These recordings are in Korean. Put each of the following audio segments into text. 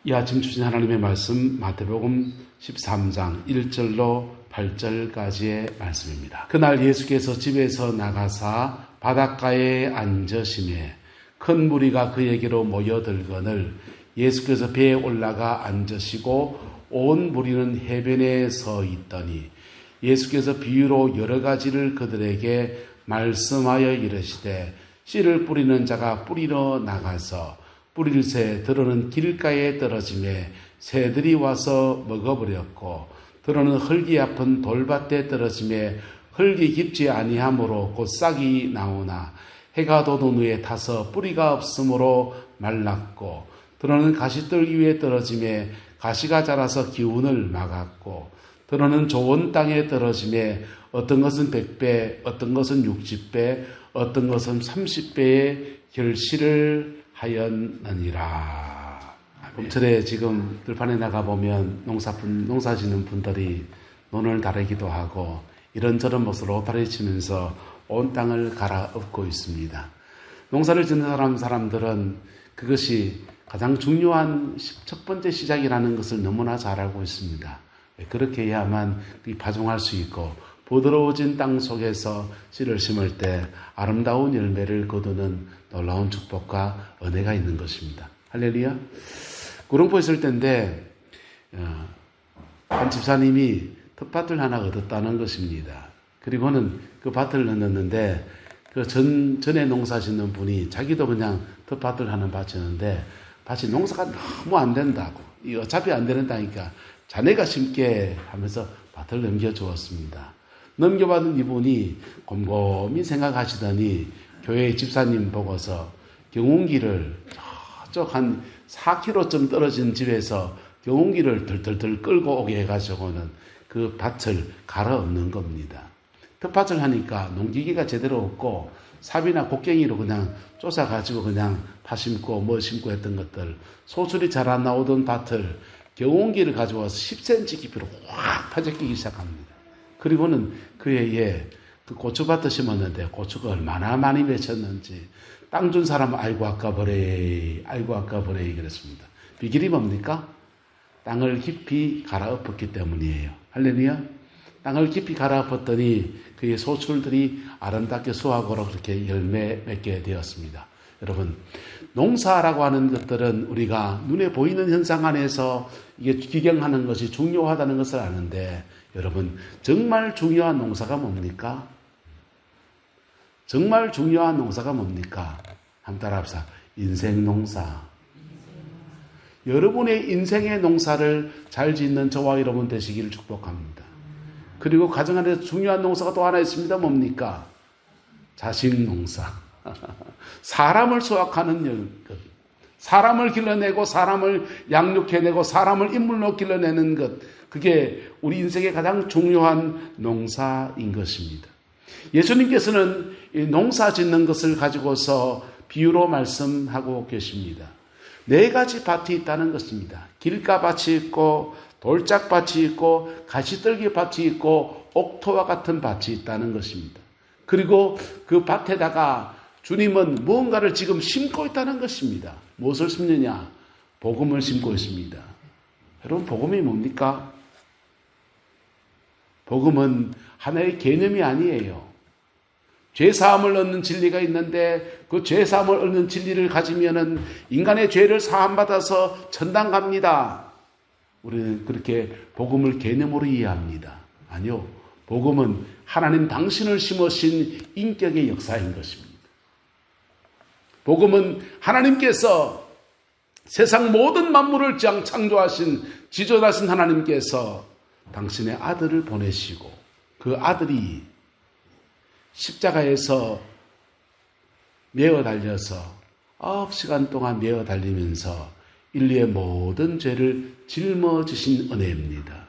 이 아침 주신 하나님의 말씀 마태복음 13장 1절로 8절까지의 말씀입니다. 그날 예수께서 집에서 나가사 바닷가에 앉으시매 큰 무리가 그에게로 모여들거늘 예수께서 배에 올라가 앉으시고 온 무리는 해변에 서 있더니 예수께서 비유로 여러 가지를 그들에게 말씀하여 이르시되 씨를 뿌리는 자가 뿌리러 나가서 뿌릴새 들어는 길가에 떨어지매 새들이 와서 먹어버렸고 들어는 흙이 아픈 돌밭에 떨어지매 흙이 깊지 아니하므로 곧 싹이 나오나 해가 돋은 후에 타서 뿌리가 없으므로 말랐고 들어는 가시떨 위에 떨어지매 가시가 자라서 기운을 막았고 들어는 좋은 땅에 떨어지매 어떤 것은 100배 어떤 것은 60배 어떤 것은 30배의 결실을 하였느니라. 봄철에 지금 들판에 나가보면 농사 짓는 분들이 논을 다리기도 하고 이런저런 것으로 로타리 치면서 온 땅을 갈아엎고 있습니다. 농사를 짓는 사람들은 그것이 가장 중요한 첫 번째 시작이라는 것을 너무나 잘 알고 있습니다. 그렇게 해야만 파종할 수 있고 부드러워진 땅 속에서 씨를 심을 때 아름다운 열매를 거두는 놀라운 축복과 은혜가 있는 것입니다. 할렐루야. 구름포 있을 때인데 한 집사님이 텃밭을 하나 얻었다는 것입니다. 그리고는 그 밭을 얻었는데 그 전에 농사 짓는 분이 자기도 그냥 텃밭을 하는 밭이었는데 밭이 농사가 너무 안 된다고 어차피 안 된다니까 자네가 심게 하면서 밭을 넘겨주었습니다. 넘겨받은 이분이 곰곰이 생각하시더니 교회 집사님 보고서 경운기를 저쪽 한 4km쯤 떨어진 집에서 경운기를 덜덜덜 끌고 오게 해가지고는 그 밭을 갈아엎는 겁니다. 텃밭을 하니까 농기계가 제대로 없고 삽이나 곡괭이로 그냥 쫓아가지고 그냥 파 심고 뭐 심고 했던 것들 소출이 잘 안 나오던 밭을 경운기를 가져와서 10cm 깊이로 확 파재끼기 시작합니다. 그리고는 그 해에 그 고추밭을 심었는데 고추가 얼마나 많이 맺혔는지 땅 준 사람은 아이고 아까버려 그랬습니다. 비결이 뭡니까? 땅을 깊이 갈아엎었기 때문이에요. 할렐루야. 땅을 깊이 갈아엎었더니 그의 소출들이 아름답게 수확으로 그렇게 열매 맺게 되었습니다. 여러분, 농사라고 하는 것들은 우리가 눈에 보이는 현상 안에서 이게 기경하는 것이 중요하다는 것을 아는데 여러분, 정말 중요한 농사가 뭡니까? 정말 중요한 농사가 뭡니까? 한번 따라합시다. 인생 농사. 여러분의 인생의 농사를 잘 짓는 저와 여러분 되시기를 축복합니다. 그리고 가정 안에서 중요한 농사가 또 하나 있습니다. 뭡니까? 자식 농사. 사람을 수확하는 것. 사람을 길러내고 사람을 양육해내고 사람을 인물로 길러내는 것. 그게 우리 인생의 가장 중요한 농사인 것입니다. 예수님께서는 이 농사 짓는 것을 가지고서 비유로 말씀하고 계십니다. 4가지 밭이 있다는 것입니다. 길가밭이 있고 돌짝밭이 있고 가시떨기 밭이 있고 옥토와 같은 밭이 있다는 것입니다. 그리고 그 밭에다가 주님은 무언가를 지금 심고 있다는 것입니다. 무엇을 심느냐? 복음을 심고 있습니다. 여러분, 복음이 뭡니까? 복음은 하나의 개념이 아니에요. 죄사함을 얻는 진리가 있는데 그 죄사함을 얻는 진리를 가지면은 인간의 죄를 사함받아서 천당 갑니다. 우리는 그렇게 복음을 개념으로 이해합니다. 아니요. 복음은 하나님 당신을 심으신 인격의 역사인 것입니다. 복음은 하나님께서 세상 모든 만물을 창조하신 지존하신 하나님께서 당신의 아들을 보내시고 그 아들이 십자가에서 매어 달려서 9시간 동안 매어 달리면서 인류의 모든 죄를 짊어지신 은혜입니다.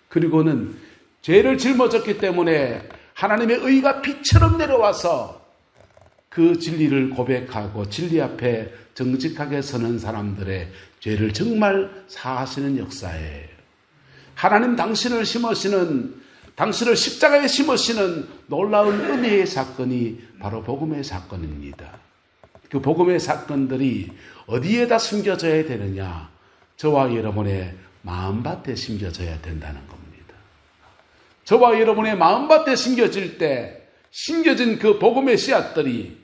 그리고는 죄를 짊어졌기 때문에 하나님의 의가 빛처럼 내려와서 그 진리를 고백하고 진리 앞에 정직하게 서는 사람들의 죄를 정말 사하시는 역사예요. 하나님 당신을 십자가에 심으시는 놀라운 은혜의 사건이 바로 복음의 사건입니다. 그 복음의 사건들이 어디에다 숨겨져야 되느냐? 저와 여러분의 마음밭에 심겨져야 된다는 겁니다. 저와 여러분의 마음밭에 심겨질 때 심겨진 그 복음의 씨앗들이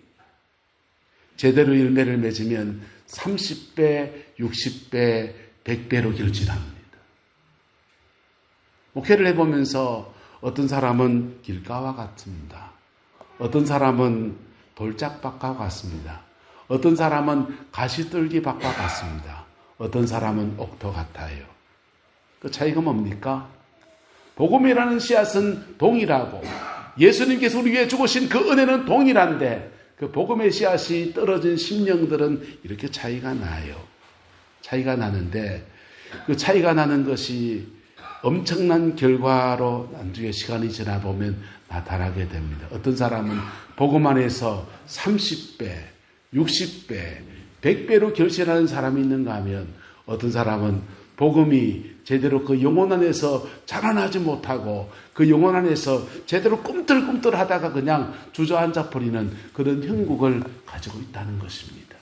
제대로 열매를 맺으면 30배, 60배, 100배로 결실합니다. 목회를 해보면서 어떤 사람은 길가와 같습니다. 어떤 사람은 돌짝밭과 같습니다. 어떤 사람은 가시떨기밭과 같습니다. 어떤 사람은 옥토 같아요. 그 차이가 뭡니까? 복음이라는 씨앗은 동일하고 예수님께서 우리 위해 죽으신 그 은혜는 동일한데 그 복음의 씨앗이 떨어진 심령들은 이렇게 차이가 나요. 차이가 나는데 그 차이가 나는 것이 엄청난 결과로 나중에 시간이 지나 보면 나타나게 됩니다. 어떤 사람은 복음 안에서 30배, 60배, 100배로 결실하는 사람이 있는가 하면 어떤 사람은 복음이 제대로 그 영혼 안에서 자라나지 못하고 그 영혼 안에서 제대로 꿈틀꿈틀 하다가 그냥 주저앉아 버리는 그런 형국을 가지고 있다는 것입니다.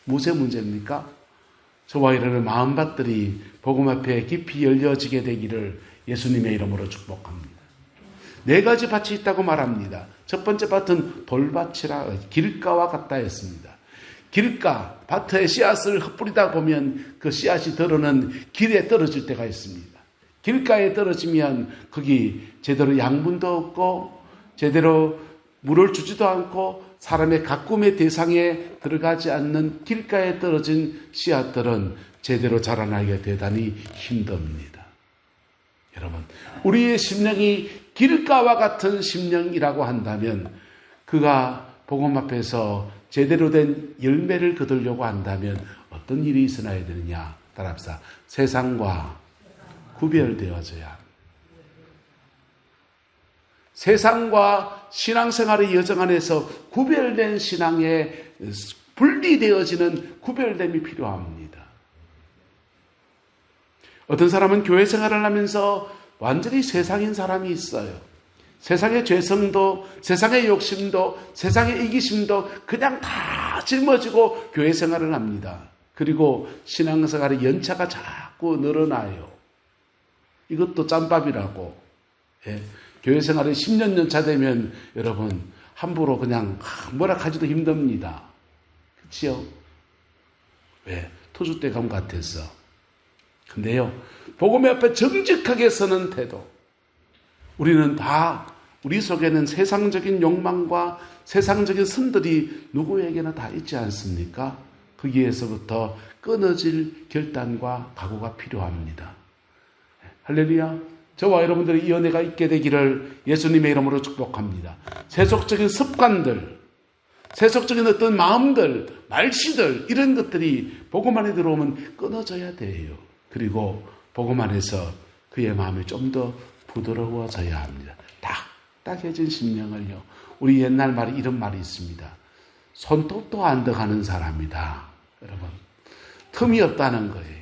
무엇의 문제입니까? 저와 여러분의 마음밭들이 복음 앞에 깊이 열려지게 되기를 예수님의 이름으로 축복합니다. 4가지 밭이 있다고 말합니다. 첫 번째 밭은 돌밭이라 길가와 같다 했습니다. 길가, 밭에 씨앗을 흩뿌리다 보면 그 씨앗이 들어는 길에 떨어질 때가 있습니다. 길가에 떨어지면 거기 제대로 양분도 없고 제대로 물을 주지도 않고 사람의 가꿈의 대상에 들어가지 않는 길가에 떨어진 씨앗들은 제대로 자라나기가 대단히 힘듭니다. 여러분, 우리의 심령이 길가와 같은 심령이라고 한다면 그가 복음 앞에서 제대로 된 열매를 거두려고 한다면 어떤 일이 있어야 되느냐? 따라합시다. 세상과 구별되어져야 합니다. 세상과 신앙생활의 여정 안에서 구별된 신앙에 분리되어지는 구별됨이 필요합니다. 어떤 사람은 교회 생활을 하면서 완전히 세상인 사람이 있어요. 세상의 죄성도, 세상의 욕심도, 세상의 이기심도 그냥 다 짊어지고 교회 생활을 합니다. 그리고 신앙생활의 연차가 자꾸 늘어나요. 이것도 짬밥이라고. 예. 교회 생활이 10년 연차 되면 여러분 함부로 그냥 뭐라 하기도 힘듭니다. 그렇지요? 왜? 토주대감 같아서. 근데요, 복음의 앞에 정직하게 서는 태도. 우리는 다 우리 속에는 세상적인 욕망과 세상적인 선들이 누구에게나 다 있지 않습니까? 거기에서부터 끊어질 결단과 각오가 필요합니다. 할렐루야. 저와 여러분들의 이 은혜가 있게 되기를 예수님의 이름으로 축복합니다. 세속적인 습관들, 세속적인 어떤 마음들, 말씨들 이런 것들이 복음 안에 들어오면 끊어져야 돼요. 그리고 복음 안에서 그의 마음이 좀 더 부드러워져야 합니다. 딱딱해진 심령을요. 우리 옛날 말에 이런 말이 있습니다. 손톱도 안 들어가는 사람이다. 여러분, 틈이 없다는 거예요.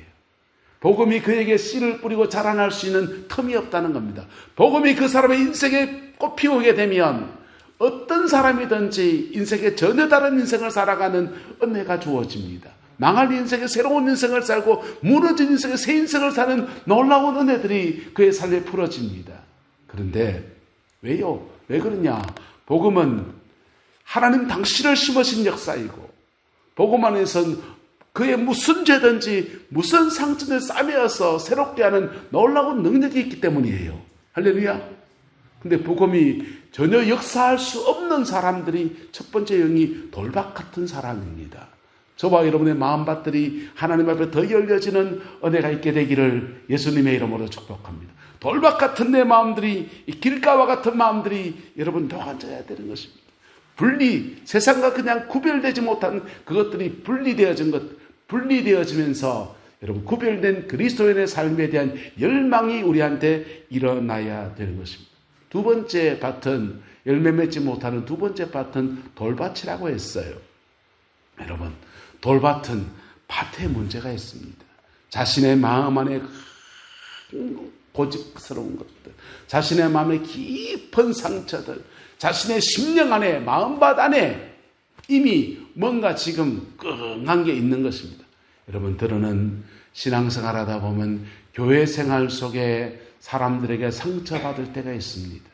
복음이 그에게 씨를 뿌리고 자라날 수 있는 틈이 없다는 겁니다. 복음이 그 사람의 인생에 꽃피우게 되면 어떤 사람이든지 인생에 전혀 다른 인생을 살아가는 은혜가 주어집니다. 망할 인생에 새로운 인생을 살고 무너진 인생에 새 인생을 사는 놀라운 은혜들이 그의 삶에 풀어집니다. 그런데 왜요? 왜 그러냐? 복음은 하나님 당신을 심으신 역사이고 복음 안에선 그의 무슨 죄든지 무슨 상처를 싸매어서 새롭게 하는 놀라운 능력이 있기 때문이에요. 할렐루야. 근데 복음이 전혀 역사할 수 없는 사람들이 첫 번째 영이 돌박 같은 사람입니다. 저와 여러분의 마음밭들이 하나님 앞에 더 열려지는 은혜가 있게 되기를 예수님의 이름으로 축복합니다. 돌박 같은 내 마음들이, 길가와 같은 마음들이 여러분 녹아져야 되는 것입니다. 세상과 그냥 구별되지 못한 그것들이 분리되어지면서 여러분 구별된 그리스도인의 삶에 대한 열망이 우리한테 일어나야 되는 것입니다. 두 번째 밭은 열매 맺지 못하는 두 번째 밭은 돌밭이라고 했어요. 여러분, 돌밭은 밭에 문제가 있습니다. 자신의 마음 안에 고집스러운 것들, 자신의 마음에 깊은 상처들, 자신의 심령 안에, 마음밭 안에 이미 뭔가 지금 끙한 게 있는 것입니다. 여러분, 들어는 신앙생활 하다 보면 교회 생활 속에 사람들에게 상처받을 때가 있습니다.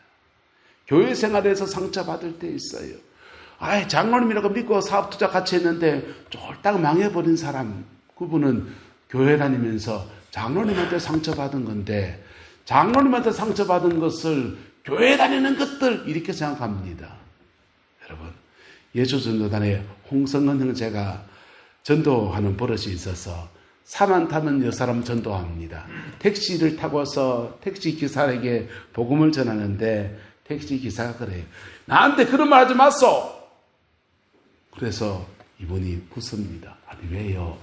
교회 생활에서 상처받을 때 있어요. 장로님이라고 믿고 사업 투자 같이 했는데 쫄딱 망해버린 사람, 그분은 교회 다니면서 장로님한테 상처받은 건데, 장로님한테 상처받은 것을 교회 다니는 것들 이렇게 생각합니다. 여러분, 예수전도단에 홍성근 형제가 전도하는 버릇이 있어서 산안 타면 여 사람 전도합니다. 택시를 타고서 택시 기사에게 복음을 전하는데 택시 기사가 그래요. 나한테 그런 말 하지 마소. 그래서 이분이 묻습니다. 아니 왜요?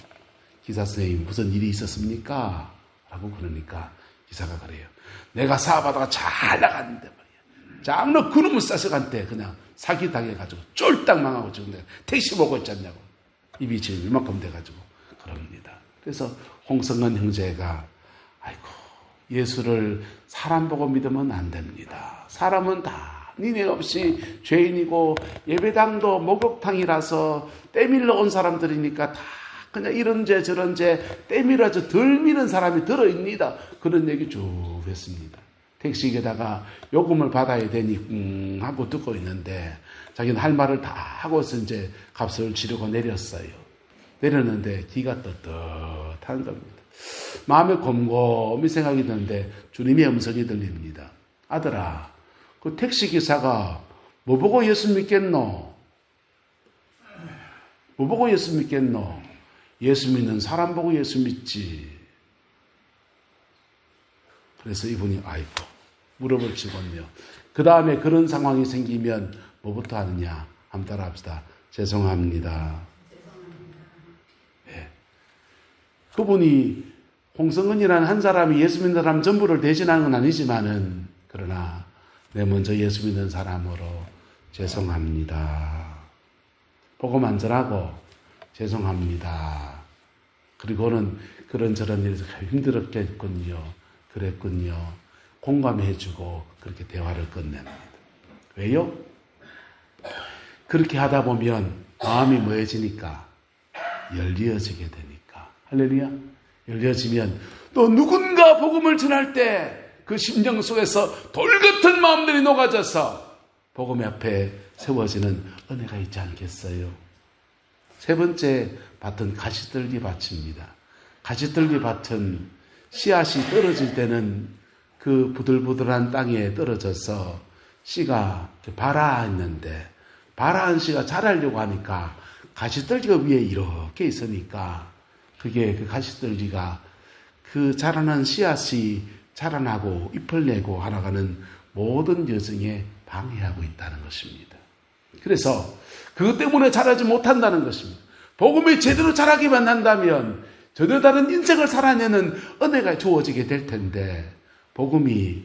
기사 선생님 무슨 일이 있었습니까? 라고 그러니까 기사가 그래요. 내가 사업하다가 잘 나갔는데 말이야. 장로 그놈을 싸서간때 그냥 사기 당해가지고 쫄딱 망하고 지금 내가 택시 보고 있잖냐고. 입이 지금 이만큼 돼가지고 그럽니다. 그래서 홍성근 형제가 예수를 사람 보고 믿으면 안 됩니다. 사람은 다 니네 없이 죄인이고 예배당도 목욕탕이라서 때밀러 온 사람들이니까 다 그냥 이런 죄 저런 죄 때밀어서 덜 미는 사람이 들어있니다. 그런 얘기 쭉 했습니다. 택시에다가 요금을 받아야 되니 하고 듣고 있는데 자기는 할 말을 다 하고서 이제 값을 치르고 내렸어요. 내렸는데 기가 떳떳한 겁니다. 마음에 곰곰이 생각이 드는데 주님의 음성이 들립니다. 아들아, 그 택시기사가 뭐 보고 예수 믿겠노? 뭐 보고 예수 믿겠노? 예수 믿는 사람 보고 예수 믿지. 그래서 이분이 무릎을 치거든요. 그 다음에 그런 상황이 생기면 뭐부터 하느냐? 한번 따라합시다. 죄송합니다. 네. 그분이 홍성근이라는 한 사람이 예수 믿는 사람 전부를 대신하는 건 아니지만은 그러나 내 먼저 예수 믿는 사람으로 죄송합니다. 복음 안 전하고 죄송합니다. 그리고는 그런저런 일에서 힘들었겠군요. 그랬군요. 공감해주고 그렇게 대화를 끝냅니다. 왜요? 그렇게 하다 보면 마음이 뭐해지니까 열려지게 되니까. 할렐루야. 열려지면 또 누군가 복음을 전할 때 그 심령 속에서 돌같은 마음들이 녹아져서 복음 앞에 세워지는 은혜가 있지 않겠어요? 세 번째 밭은 가시떨기 밭입니다. 가시떨기 밭은 씨앗이 떨어질 때는 그 부들부들한 땅에 떨어져서 씨가 발아있는데 발아한 씨가 자라려고 하니까 가시떨기가 위에 이렇게 있으니까 그게 그 가시떨기가 그 자라난 씨앗이 자라나고 잎을 내고 하나가는 모든 여정에 방해하고 있다는 것입니다. 그래서 그것 때문에 자라지 못한다는 것입니다. 복음이 제대로 자라기만 한다면 전혀 다른 인생을 살아내는 은혜가 주어지게 될 텐데 복음이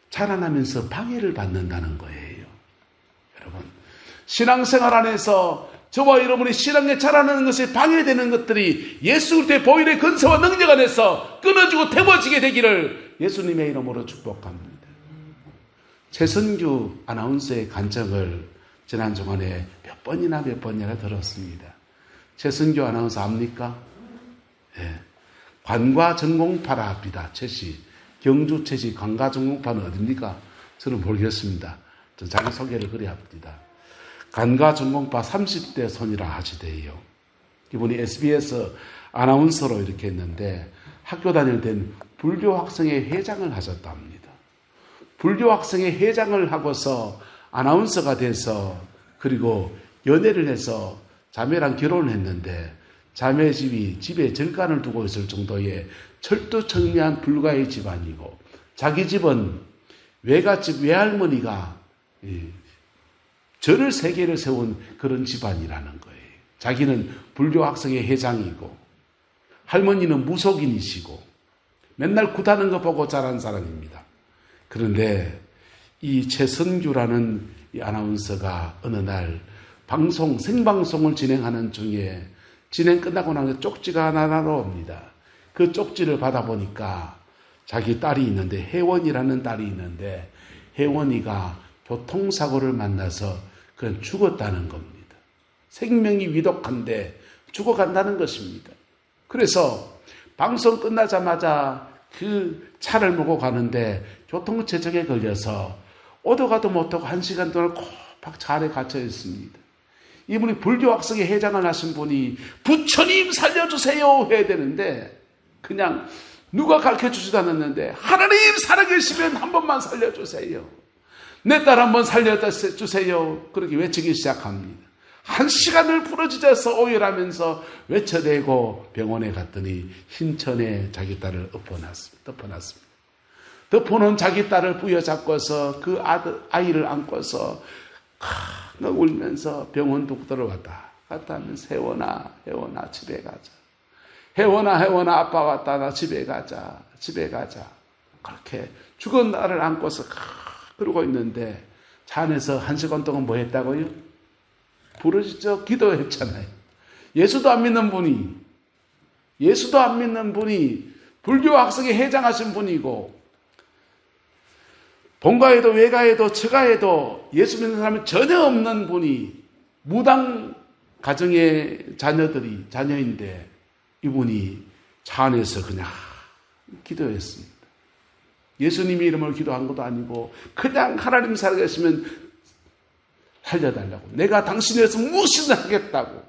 자라나면서 방해를 받는다는 거예요. 여러분, 신앙생활 안에서 저와 여러분이 신앙에 자라나는 것이 방해되는 것들이 예수 그리스도의 보혈의 근세와 능력 안에서 끊어지고 태워지게 되기를 예수님의 이름으로 축복합니다. 최선규 아나운서의 간증을 지난 주간에 몇 번이나 들었습니다. 최선규 아나운서 압니까? 예. 관과전공파라 합니다. 최씨. 경주 최씨 관과전공파는 어딥니까? 저는 모르겠습니다. 저 자기소개를 그래 합니다. 관과전공파 30대 손이라 하시대요. 이분이 SBS 아나운서로 이렇게 했는데 학교 다닐 땐 불교 학생회 회장을 하셨답니다. 불교 학생회 회장을 하고서 아나운서가 돼서 그리고 연애를 해서 자매랑 결혼을 했는데 자매 집이 집에 절간을 두고 있을 정도의 철두철미한 불가의 집안이고 자기 집은 외갓집 외할머니가 절을 3개를 세운 그런 집안이라는 거예요. 자기는 불교 학생회 회장이고 할머니는 무속인이시고 맨날 굿하는 거 보고 자란 사람입니다. 그런데 이 최선규라는 이 아나운서가 어느 날 생방송을 진행하는 중에 진행 끝나고 나서 쪽지가 하나 날아옵니다. 그 쪽지를 받아보니까 자기 딸이 있는데 혜원이라는 딸이 있는데 혜원이가 교통사고를 만나서 그냥 죽었다는 겁니다. 생명이 위독한데 죽어간다는 것입니다. 그래서 방송 끝나자마자 그 차를 몰고 가는데 교통체증에 걸려서 오도 가도 못하고 1시간 동안 콕 차 안에 갇혀 있습니다. 이분이 불교학성의 회장을 하신 분이 부처님 살려주세요 해야 되는데 그냥 누가 가르쳐주지도 않았는데 하나님 살아계시면 한 번만 살려주세요. 내 딸 한 번 살려주세요. 그렇게 외치기 시작합니다. 1시간을 부러지져서 오열하면서 외쳐대고 병원에 갔더니 흰천에 자기 딸을 덮어놨습니다. 덮어놓은 자기 딸을 부여잡고서 그 아이를 안고서 울면서 병원 독도를 왔다 하면 혜원아 집에 가자. 혜원아 아빠 왔다 나 집에 가자. 그렇게 죽은 딸을 안고서 그러고 있는데 차 안에서 1시간 동안 뭐 했다고요? 부르짖어 기도했잖아요. 예수도 안 믿는 분이 불교학성에 회장하신 분이고 본가에도 외가에도 처가에도 예수 믿는 사람이 전혀 없는 분이 무당 가정의 자녀인데 이분이 차 안에서 그냥 기도했습니다. 예수님의 이름을 기도한 것도 아니고 그냥 하나님 살아계시면 살려달라고 내가 당신에서 무엇이든 하겠다고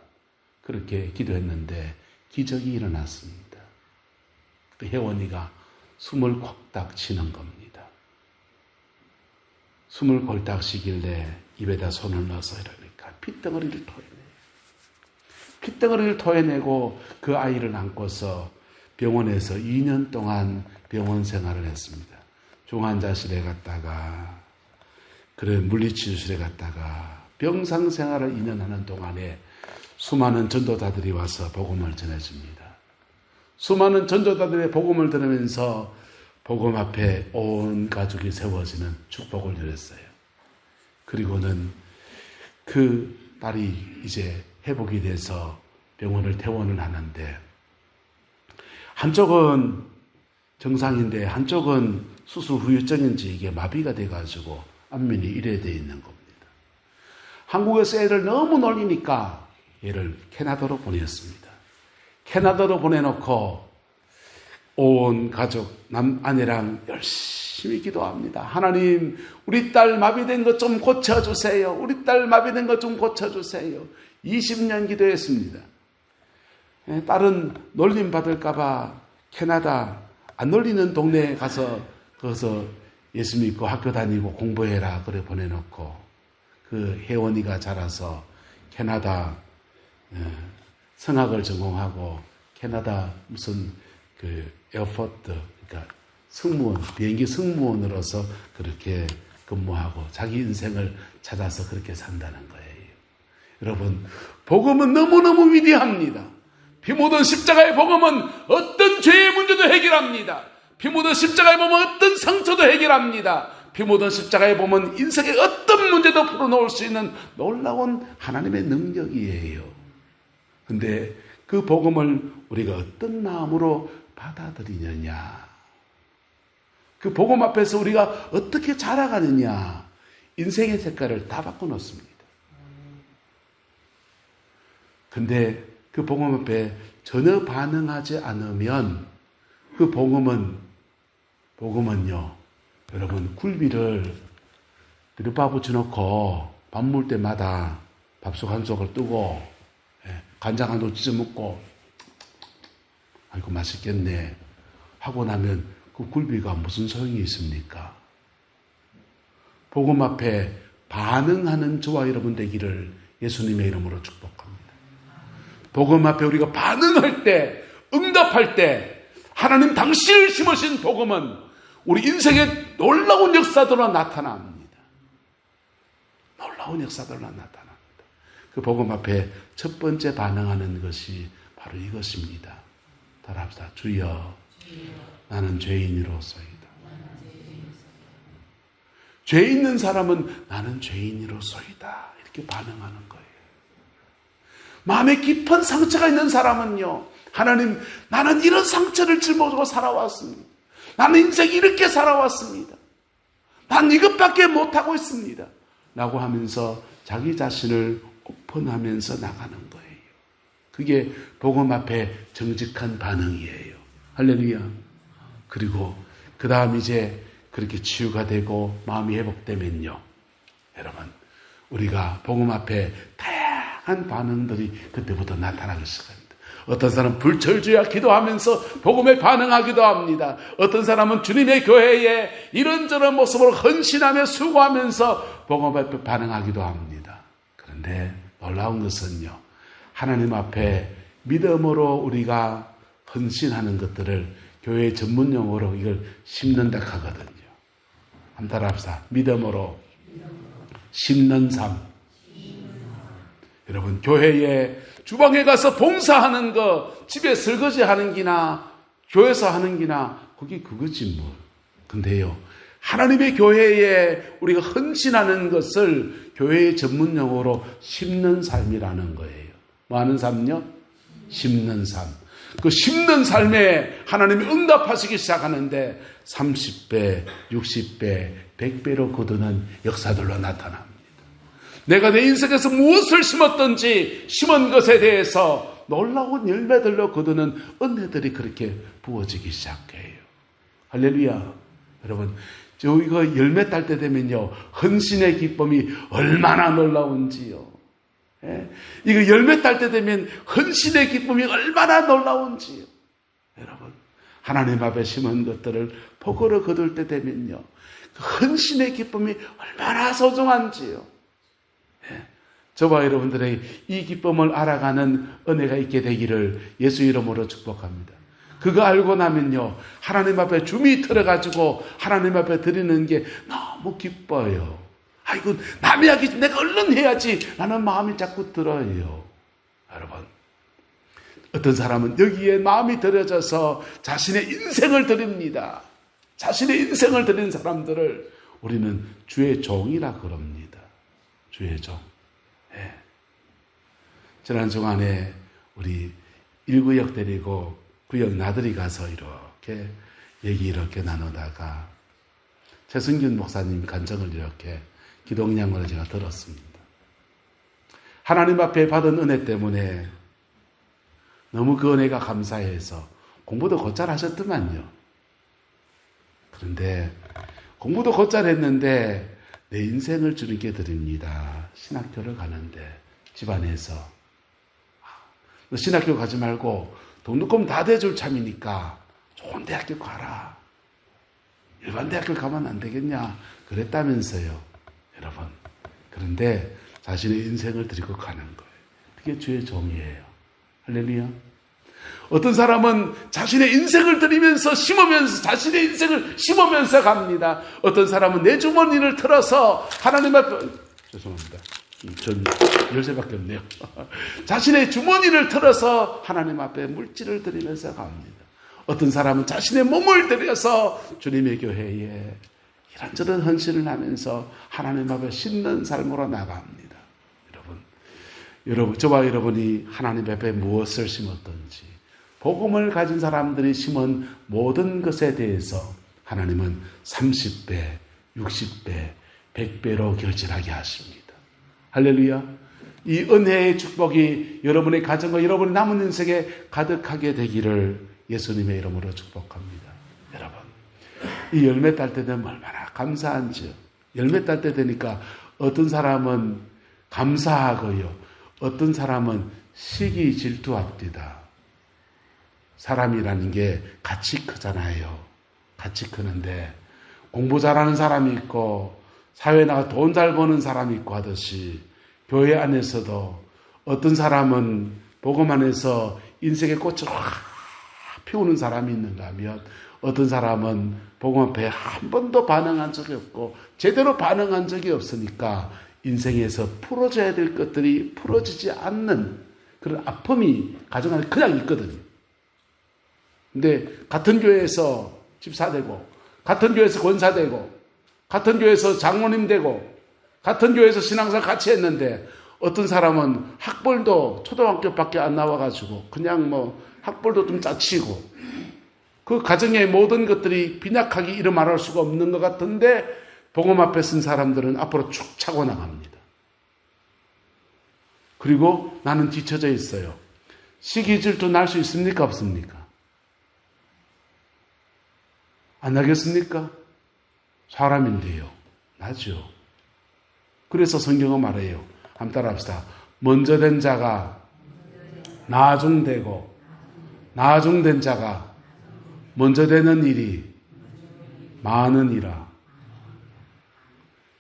그렇게 기도했는데 기적이 일어났습니다. 그 혜원이가 숨을 콕딱 치는 겁니다. 숨을 골딱 쉬길래 입에다 손을 넣어서 이러니까 핏덩어리를 토해내고 그 아이를 안고서 병원에서 2년 동안 병원 생활을 했습니다. 중환자실에 갔다가 물리치료실에 갔다가 병상 생활을 2년 하는 동안에 수많은 전도자들이 와서 복음을 전해줍니다. 수많은 전도자들의 복음을 들으면서 복음 앞에 온 가족이 세워지는 축복을 누렸어요. 그리고는 그 딸이 이제 회복이 돼서 병원을 퇴원을 하는데 한쪽은 정상인데 한쪽은 수술 후유증인지 이게 마비가 돼가지고 안면이 이래 돼 있는 겁니다. 한국에서 애를 너무 놀리니까 얘를 캐나다로 보냈습니다. 캐나다로 보내놓고 온 가족 아내랑 열심히 기도합니다. 하나님 우리 딸 마비된 것 좀 고쳐주세요. 우리 딸 마비된 것 좀 고쳐주세요. 20년 기도했습니다. 딸은 놀림 받을까봐 캐나다 안 놀리는 동네에 가서 거기서 예수 믿고 학교 다니고 공부해라 그래 보내놓고 그 혜원이가 자라서 캐나다 성학을 전공하고 캐나다 무슨 그 에어포트 그러니까 승무원 비행기 승무원으로서 그렇게 근무하고 자기 인생을 찾아서 그렇게 산다는 거예요. 여러분 복음은 너무너무 위대합니다. 피 묻은 십자가의 복음은 어떤 죄의 문제도 해결합니다. 피 묻은 십자가에 보면 어떤 상처도 해결합니다. 피 묻은 십자가에 보면 인생의 어떤 문제도 풀어놓을 수 있는 놀라운 하나님의 능력이에요. 근데 그 복음을 우리가 어떤 마음으로 받아들이느냐, 그 복음 앞에서 우리가 어떻게 자라가느냐, 인생의 색깔을 다 바꿔놓습니다. 근데 그 복음 앞에 전혀 반응하지 않으면 그 복음은요, 여러분 굴비를 비눗밥 붙여놓고 밥 먹을 때마다 밥솥 한 속을 뜨고 간장 한 도 찢어 먹고 아이고 맛있겠네 하고 나면 그 굴비가 무슨 소용이 있습니까? 복음 앞에 반응하는 저와 여러분 되기를 예수님의 이름으로 축복합니다. 복음 앞에 우리가 반응할 때, 응답할 때 하나님 당신을 심으신 복음은 우리 인생의 놀라운 역사들로 나타납니다. 놀라운 역사들로 나타납니다. 그 복음 앞에 첫 번째 반응하는 것이 바로 이것입니다. 따라합시다. 주여, 나는 죄인으로서이다. 죄 있는 사람은 나는 죄인으로서이다. 이렇게 반응하는 거예요. 마음에 깊은 상처가 있는 사람은요, 하나님, 나는 이런 상처를 짊어지고 살아왔습니다. 나는 인생 이렇게 살아왔습니다. 난 이것밖에 못하고 있습니다. 라고 하면서 자기 자신을 오픈하면서 나가는 거예요. 그게 복음 앞에 정직한 반응이에요. 할렐루야. 그리고 그 다음 이제 그렇게 치유가 되고 마음이 회복되면요, 여러분, 우리가 복음 앞에 다양한 반응들이 그때부터 나타나기 시작합니다. 어떤 사람은 불철주야 기도하면서 복음에 반응하기도 합니다. 어떤 사람은 주님의 교회에 이런저런 모습으로 헌신하며 수고하면서 복음 앞에 반응하기도 합니다. 그런데 놀라운 것은요, 하나님 앞에 믿음으로 우리가 헌신하는 것들을 교회 전문 용어로 이걸 심는다 하거든요. 한번 따라합시다. 믿음으로 심는 삶. 여러분, 교회에 주방에 가서 봉사하는 거, 집에 설거지 하는 기나 교회에서 하는 기나 그게 그거지 뭐. 근데요, 하나님의 교회에 우리가 헌신하는 것을 교회의 전문 용어로 심는 삶이라는 거예요. 뭐 하는 삶요? 심는 삶. 그 심는 삶에 하나님이 응답하시기 시작하는데 30배, 60배, 100배로 거두는 역사들로 나타납니다. 내가 내 인생에서 무엇을 심었든지 심은 것에 대해서 놀라운 열매들로 거두는 은혜들이 그렇게 부어지기 시작해요. 할렐루야. 여러분, 이거 열매 딸 때 되면요, 헌신의 기쁨이 얼마나 놀라운지요. 예? 이거 열매 딸 때 되면 헌신의 기쁨이 얼마나 놀라운지요. 여러분, 하나님 앞에 심은 것들을 복으로 거둘 때 되면요, 그 헌신의 기쁨이 얼마나 소중한지요. 저와 여러분들의 이 기쁨을 알아가는 은혜가 있게 되기를 예수 이름으로 축복합니다. 그거 알고 나면요, 하나님 앞에 줌이 틀어가지고 하나님 앞에 드리는 게 너무 기뻐요. 아이고, 남이 하기 내가 얼른 해야지 라는 마음이 자꾸 들어요. 여러분, 어떤 사람은 여기에 마음이 들여져서 자신의 인생을 드립니다. 자신의 인생을 드린 사람들을 우리는 주의 종이라 그럽니다. 주의 종. 네. 지난 주간에 우리 1구역 데리고 구역 나들이 가서 이렇게 나누다가 최승균 목사님 간증을 이렇게 기도응량으로 제가 들었습니다. 하나님 앞에 받은 은혜 때문에 너무 그 은혜가 감사해서 공부도 곧잘 하셨더만요. 그런데 공부도 곧잘 했는데 내 인생을 주님께 드립니다. 신학교를 가는데 집안에서 너 신학교 가지 말고 등록금 다 대줄 참이니까 좋은 대학교 가라. 일반 대학교 가면 안 되겠냐 그랬다면서요. 여러분, 그런데 자신의 인생을 드리고 가는 거예요. 그게 주의 종이에요. 할렐루야. 어떤 사람은 자신의 인생을 드리면서 심으면서 자신의 인생을 심으면서 갑니다. 어떤 사람은 내 주머니를 틀어서 하나님 앞에 죄송합니다. 전 열쇠밖에 없네요. 자신의 주머니를 틀어서 하나님 앞에 물질을 드리면서 갑니다. 어떤 사람은 자신의 몸을 들여서 주님의 교회에 이런저런 헌신을 하면서 하나님 앞에 심는 삶으로 나갑니다. 여러분, 저와 여러분이 하나님 앞에 무엇을 심었든지 복음을 가진 사람들이 심은 모든 것에 대해서 하나님은 30배, 60배, 100배로 결실하게 하십니다. 할렐루야. 이 은혜의 축복이 여러분의 가정과 여러분의 남은 인생에 가득하게 되기를 예수님의 이름으로 축복합니다. 여러분, 이 열매 딸 때 되면 얼마나 감사한지요. 열매 딸 때 되니까 어떤 사람은 감사하고요, 어떤 사람은 시기 질투합니다. 사람이라는 게 같이 크잖아요. 같이 크는데 공부 잘하는 사람이 있고 사회에 나가 돈 잘 버는 사람이 있고 하듯이 교회 안에서도 어떤 사람은 복음 안에서 인생의 꽃을 확 피우는 사람이 있는가 하면 어떤 사람은 복음 앞에 한 번도 반응한 적이 없고 제대로 반응한 적이 없으니까 인생에서 풀어져야 될 것들이 풀어지지 않는 그런 아픔이 가정 안에 그냥 있거든요. 근데 같은 교회에서 집사되고 같은 교회에서 권사되고 같은 교회에서 장로님 되고 같은 교회에서 신앙생활 같이 했는데 어떤 사람은 학벌도 초등학교밖에 안 나와가지고 그냥 학벌도 좀 짜치고 그 가정의 모든 것들이 빈약하게 이름 말할 수가 없는 것 같은데 복음 앞에 쓴 사람들은 앞으로 축 차고 나갑니다. 그리고 나는 뒤처져 있어요. 시기 질투 날 수 있습니까? 없습니까? 안 나겠습니까? 사람인데요. 나죠. 그래서 성경은 말해요. 한번 따라합시다. 먼저 된 자가 나중되고 나중된 자가 먼저 되는 일이 많으니라.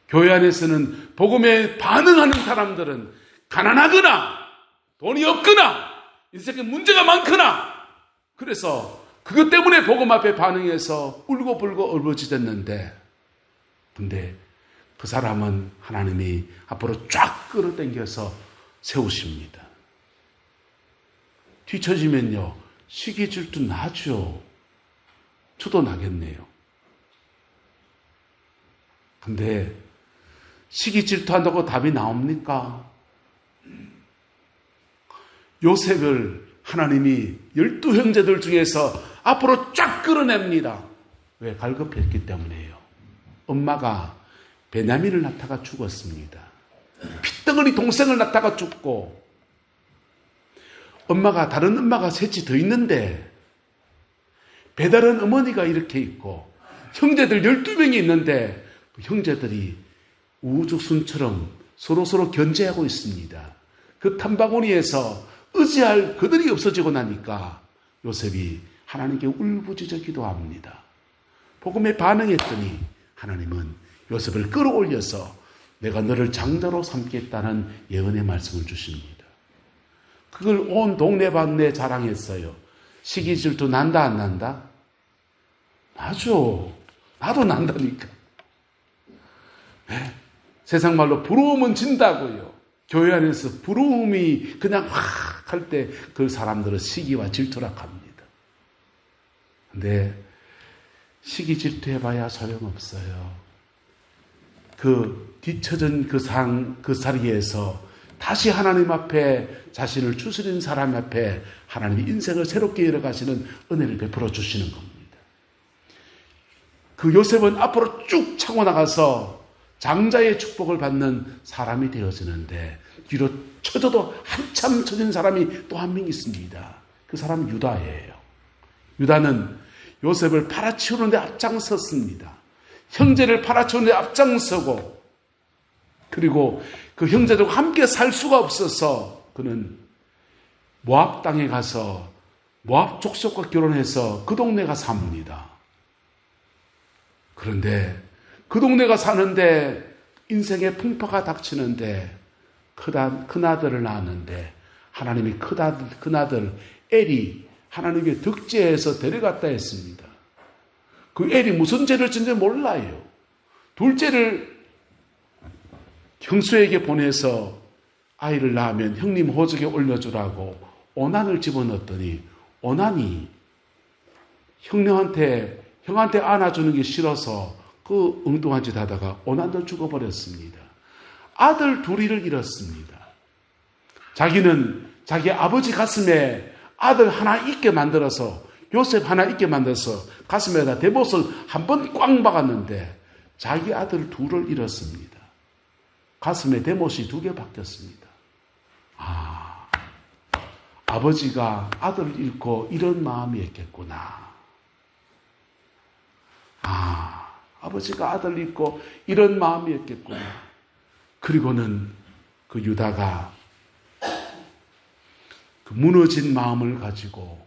교회 안에서는 복음에 반응하는 사람들은 가난하거나 돈이 없거나 인생에 문제가 많거나 그래서 그것 때문에 복음 앞에 반응해서 울고불고 울부짖었는데 근데 그 사람은 하나님이 앞으로 쫙 끌어당겨서 세우십니다. 뒤처지면요. 시기 질투 나죠. 저도 나겠네요. 근데 시기 질투한다고 답이 나옵니까? 요셉을 하나님이 12형제들 중에서 앞으로 쫙 끌어냅니다. 왜? 갈급했기 때문에요. 엄마가 베냐민을 낳다가 죽었습니다. 핏덩어리 동생을 낳다가 죽고 다른 엄마가 셋이 더 있는데 배다른 어머니가 이렇게 있고 형제들 12명이 있는데 형제들이 우죽순처럼 서로 견제하고 있습니다. 그 탐방원이에서 의지할 그들이 없어지고 나니까 요셉이 하나님께 울부짖어 기도합니다. 복음에 반응했더니 하나님은 요셉을 끌어올려서 내가 너를 장자로 삼겠다는 예언의 말씀을 주십니다. 그걸 온 동네방네 자랑했어요. 시기 질투 난다 안 난다? 나죠. 나도 난다니까. 네? 세상 말로 부러움은 진다고요. 교회 안에서 부러움이 그냥 확 할 때 그 사람들은 시기와 질투라 합니다. 근데 시기 질투해봐야 소용없어요. 그 뒤처진 그 자리에서 다시 하나님 앞에 자신을 추스린 사람 앞에 하나님이 인생을 새롭게 열어가시는 은혜를 베풀어 주시는 겁니다. 그 요셉은 앞으로 쭉 차고 나가서 장자의 축복을 받는 사람이 되어지는데 뒤로 쳐져도 한참 쳐진 사람이 또 한 명 있습니다. 그 사람은 유다예요. 유다는 요셉을 팔아치우는 데 앞장섰습니다. 형제를 팔아치우는 데 앞장서고 그리고 그 형제들과 함께 살 수가 없어서 그는 모압 땅에 가서 모압 족속과 결혼해서 그 동네가 삽니다. 그런데 그 동네가 사는데 인생의 풍파가 닥치는데 큰아들을 낳았는데 하나님이 큰아들 엘이 하나님의 득제해서 데려갔다 했습니다. 그 엘이 무슨 죄를 진지 몰라요. 둘째를 형수에게 보내서 아이를 낳으면 형님 호적에 올려주라고 오난을 집어넣었더니 오난이 형한테 안아주는 게 싫어서 그 엉뚱한 짓 하다가 오난도 죽어버렸습니다. 아들 둘이를 잃었습니다. 자기는 자기 아버지 가슴에 아들 하나 있게 만들어서 요셉 하나 있게 만들어서 가슴에다 대못을 한 번 꽝 박았는데 자기 아들 둘을 잃었습니다. 가슴에 대못이 2개 박혔습니다. 아버지가 아들을 잃고 이런 마음이었겠구나. 아버지가 아들을 잃고 이런 마음이었겠구나. 그리고는 그 유다가 그 무너진 마음을 가지고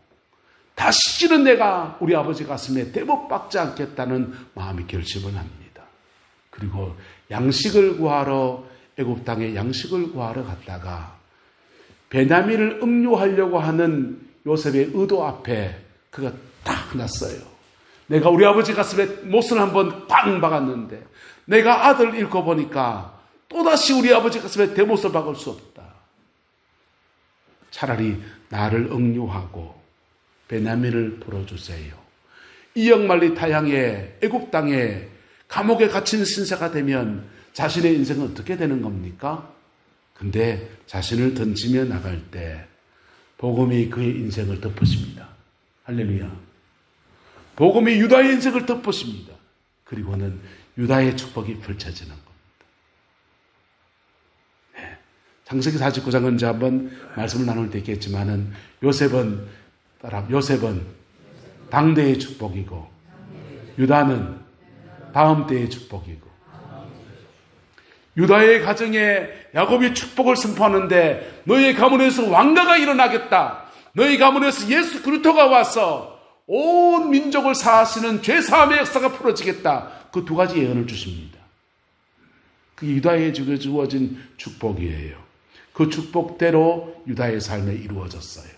다시는 내가 우리 아버지 가슴에 대못 박지 않겠다는 마음이 결심을 합니다. 그리고 양식을 구하러 애굽 땅에 양식을 구하러 갔다가 베냐민을 억류하려고 하는 요셉의 의도 앞에 그가 딱 났어요. 내가 우리 아버지 가슴에 못을 한번 꽝 박았는데 내가 아들 잃고 보니까 또다시 우리 아버지 가슴에 대못을 박을 수 없다. 차라리 나를 억류하고 베냐민을 풀어주세요. 이역만리 타향에 애굽 땅에 감옥에 갇힌 신세가 되면 자신의 인생은 어떻게 되는 겁니까? 근데 자신을 던지며 나갈 때 복음이 그의 인생을 덮으십니다. 할렐루야. 복음이 유다의 인생을 덮으십니다. 그리고는 유다의 축복이 펼쳐지는 겁니다. 창세기 49장은 이제 한번 말씀을 나눌 때 있겠지만은 요셉은 당대의 축복이고 유다는 다음 때의 축복이고, 유다의 가정에 야곱이 축복을 선포하는데 너희 가문에서 왕가가 일어나겠다. 너희 가문에서 예수 그리스도가 와서 온 민족을 사하시는 죄사함의 역사가 풀어지겠다. 그 두 가지 예언을 주십니다. 그 유다에 주어진 축복이에요. 그 축복대로 유다의 삶에 이루어졌어요.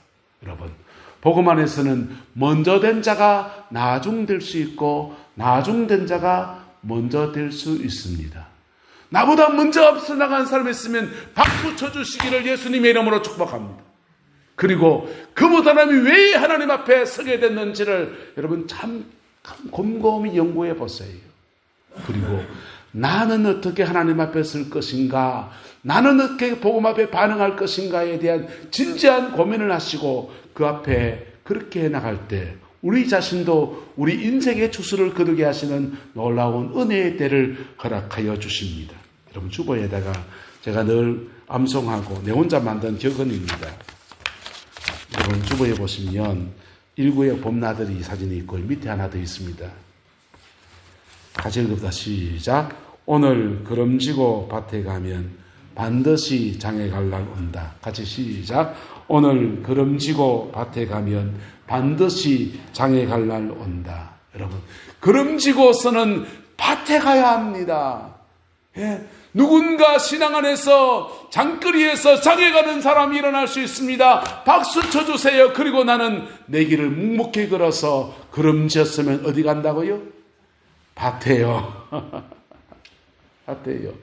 여러분, 복음 안에서는 먼저 된 자가 나중될 수 있고 나중된 자가 먼저 될 수 있습니다. 나보다 먼저 앞서 나간 사람이 있으면 박수 쳐주시기를 예수님의 이름으로 축복합니다. 그리고 그 사람이 왜 하나님 앞에 서게 됐는지를 여러분 참 곰곰이 연구해 보세요. 그리고 나는 어떻게 하나님 앞에 설 것인가, 나는 어떻게 복음 앞에 반응할 것인가에 대한 진지한 고민을 하시고 그 앞에 그렇게 나갈 때 우리 자신도 우리 인생의 추수를 거두게 하시는 놀라운 은혜의 때를 허락하여 주십니다. 여러분, 주보에다가 제가 늘 암송하고 내 혼자 만든 격언입니다. 여러분, 주보에 보시면 일구의 봄나들이 사진이 있고 밑에 하나 더 있습니다. 같이 읽읍시다. 시작. 오늘 걸음지고 밭에 가면 반드시 장에 갈 날 온다. 같이 시작. 오늘 걸음지고 밭에 가면 반드시 장에 갈 날 온다. 여러분, 걸음지고서는 밭에 가야 합니다. 예? 누군가 신앙 안에서 장거리에서 장에 가는 사람이 일어날 수 있습니다. 박수 쳐주세요. 그리고 나는 내 길을 묵묵히 걸어서 걸음지었으면 어디 간다고요? 밭에요. 밭에요.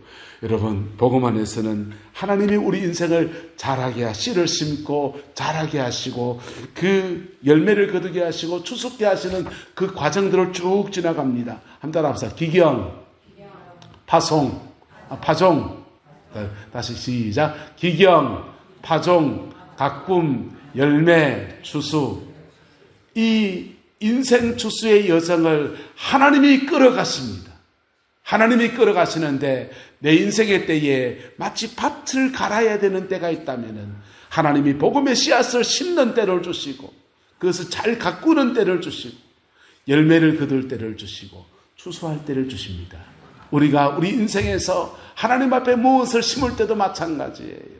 여러분, 복음 안에서는 하나님이 우리 인생을 자라게 씨를 심고 자라게 하시고 그 열매를 거두게 하시고 추수게 하시는 그 과정들을 쭉 지나갑니다. 한번 따라합시다. 기경, 파송, 파종. 다시 시작. 기경, 파종, 가꿈, 열매, 추수. 이 인생 추수의 여정을 하나님이 끌어가십니다. 하나님이 끌어가시는데 내 인생의 때에 마치 밭을 갈아야 되는 때가 있다면은 하나님이 복음의 씨앗을 심는 때를 주시고 그것을 잘 가꾸는 때를 주시고 열매를 거둘 때를 주시고 추수할 때를 주십니다. 우리가 우리 인생에서 하나님 앞에 무엇을 심을 때도 마찬가지예요.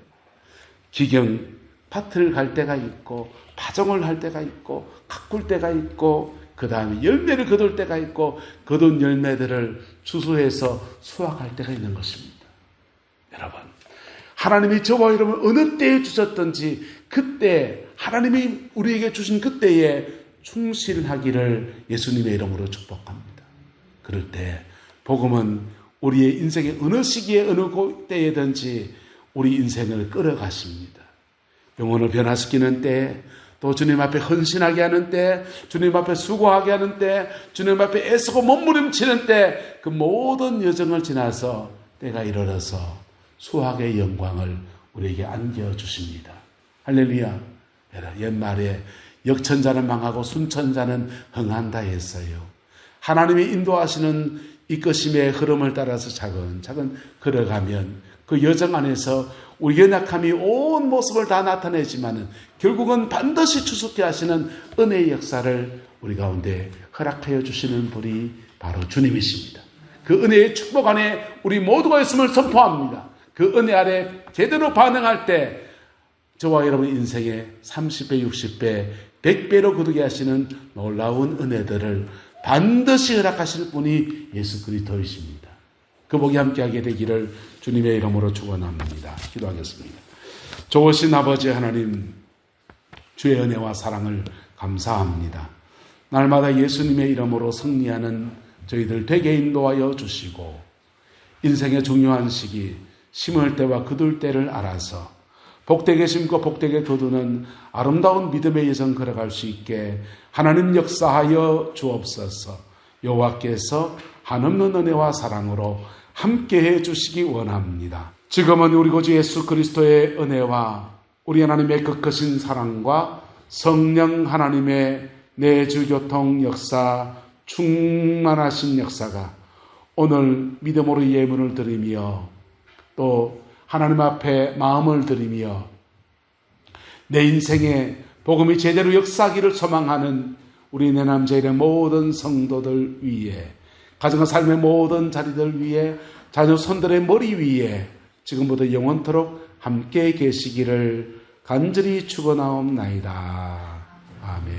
기경, 밭을 갈 때가 있고 파종을 할 때가 있고 가꿀 때가 있고 그 다음에 열매를 거둘 때가 있고 거둔 열매들을 추수해서 수확할 때가 있는 것입니다. 여러분, 하나님이 저와 여러분 어느 때에 주셨든지 그때 하나님이 우리에게 주신 그때에 충실하기를 예수님의 이름으로 축복합니다. 그럴 때 복음은 우리의 인생의 어느 시기에 어느 때에든지 우리 인생을 끌어가십니다. 영혼을 변화시키는 때, 또 주님 앞에 헌신하게 하는 때, 주님 앞에 수고하게 하는 때, 주님 앞에 애쓰고 몸부림치는 때, 그 모든 여정을 지나서 때가 이르러서 수확의 영광을 우리에게 안겨주십니다. 할렐루야. 옛말에 역천자는 망하고 순천자는 흥한다 했어요. 하나님이 인도하시는 이끄심의 흐름을 따라서 차근차근 걸어가면 그 여정 안에서 우리의 연약함이 온 모습을 다 나타내지만은 결국은 반드시 추수케 하시는 은혜의 역사를 우리 가운데 허락하여 주시는 분이 바로 주님이십니다. 그 은혜의 축복 안에 우리 모두가 있음을 선포합니다. 그 은혜 아래 제대로 반응할 때 저와 여러분 인생에 30배, 60배, 100배로 거두게 하시는 놀라운 은혜들을 반드시 허락하실 분이 예수 그리스도이십니다. 그 복이 함께하게 되기를 주님의 이름으로 축원합니다. 기도하겠습니다. 좋으신 아버지 하나님, 주의 은혜와 사랑을 감사합니다. 날마다 예수님의 이름으로 승리하는 저희들 되게 인도하여 주시고 인생의 중요한 시기, 심을 때와 거둘 때를 알아서 복되게 심고 복되게 거두는 아름다운 믿음의 여정 걸어갈 수 있게 하나님 역사하여 주옵소서. 여호와께서 한없는 은혜와 사랑으로 함께해 주시기 원합니다. 지금은 우리 구주 예수 그리스도의 은혜와 우리 하나님의 극크신 사랑과 성령 하나님의 내주교통 역사, 충만하신 역사가 오늘 믿음으로 예물을 드리며 또 하나님 앞에 마음을 드리며 내 인생에 복음이 제대로 역사하기를 소망하는 우리 내남제일의 모든 성도들 위에, 가정과 삶의 모든 자리들 위에, 자녀 손들의 머리 위에 지금부터 영원토록 함께 계시기를 간절히 축원하옵나이다. 아멘.